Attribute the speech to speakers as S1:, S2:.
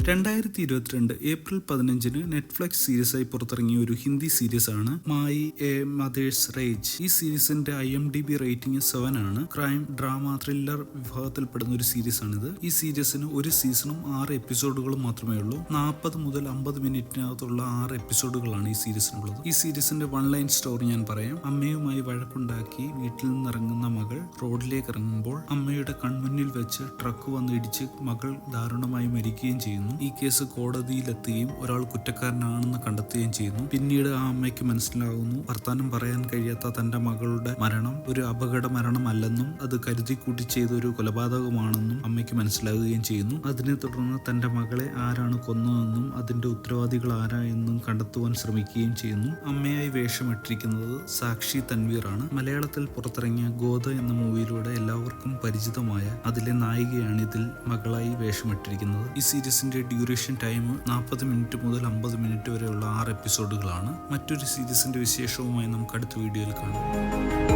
S1: 2022 April 15 Netflix സീരീസായി പുറത്തിറങ്ങിയ ഒരു Hindi series ആണ് മൈ എ മദേഴ്സ് റേജ്. ഈ സീരീസിന്റെ IMDb റേറ്റിംഗ് 7 ആണ്. ക്രൈം, ഡ്രാമ, ത്രില്ലർ വിഭാഗത്തിൽപ്പെടുന്ന ഒരു സീരീസ് ആണിത്. ഈ സീരീസിന് ഒരു സീസണും 6 എപ്പിസോഡുകളും മാത്രമേ ഉള്ളൂ. 40 മുതൽ 50 മിനിറ്റിനകത്തുള്ള 6 എപ്പിസോഡുകളാണ് ഈ സീരീസിനുള്ളത്. ഈ സീരീസിന്റെ വൺ ലൈൻ സ്റ്റോറി ഞാൻ പറയാം. അമ്മയുമായി വഴക്കുണ്ടാക്കി വീട്ടിൽ നിന്നിറങ്ങുന്ന മകൾ റോഡിലേക്ക് ഇറങ്ങുമ്പോൾ അമ്മയുടെ കൺമുന്നിൽ വെച്ച് ട്രക്ക് വന്ന് ഇടിച്ച് മകൾ ദാരുണമായി മരിക്കുകയും ചെയ്യുന്നു. ഈ കേസ് കോടതിയിലെത്തുകയും ഒരാൾ കുറ്റക്കാരനാണെന്ന് കണ്ടെത്തുകയും ചെയ്യുന്നു. പിന്നീട് ആ അമ്മയ്ക്ക് മനസ്സിലാകുന്നു വർത്താനം പറയാൻ കഴിയാത്ത തന്റെ മകളുടെ മരണം ഒരു അപകട മരണമല്ലെന്നും അത് കരുതിക്കൂട്ടി ചെയ്ത ഒരു കൊലപാതകമാണെന്നും അമ്മയ്ക്ക് മനസ്സിലാകുകയും ചെയ്യുന്നു. അതിനെ തുടർന്ന് തന്റെ മകളെ ആരാണ് കൊന്നതെന്നും അതിന്റെ ഉത്തരവാദികൾ ആരാ എന്നും കണ്ടെത്തുവാൻ ശ്രമിക്കുകയും ചെയ്യുന്നു. അമ്മയായി വേഷമിട്ടിരിക്കുന്നത് സാക്ഷി തൻവീർ ആണ്. മലയാളത്തിൽ പുറത്തിറങ്ങിയ ഗോദ എന്ന മൂവിയിലൂടെ എല്ലാവർക്കും പരിചിതമായ അതിലെ നായികയാണ് ഇതിൽ മകളായി വേഷമിട്ടിരിക്കുന്നത്. ഈ സീരീസിന്റെ ഡ്യൂറേഷൻ ടൈം 40 മിനിറ്റ് മുതൽ 50 മിനിറ്റ് വരെയുള്ള 6 എപ്പിസോഡുകളാണ്. മറ്റൊരു സീരീസിന്റെ വിശേഷവുമായി നമുക്ക് അടുത്ത വീഡിയോയിൽ കാണാം.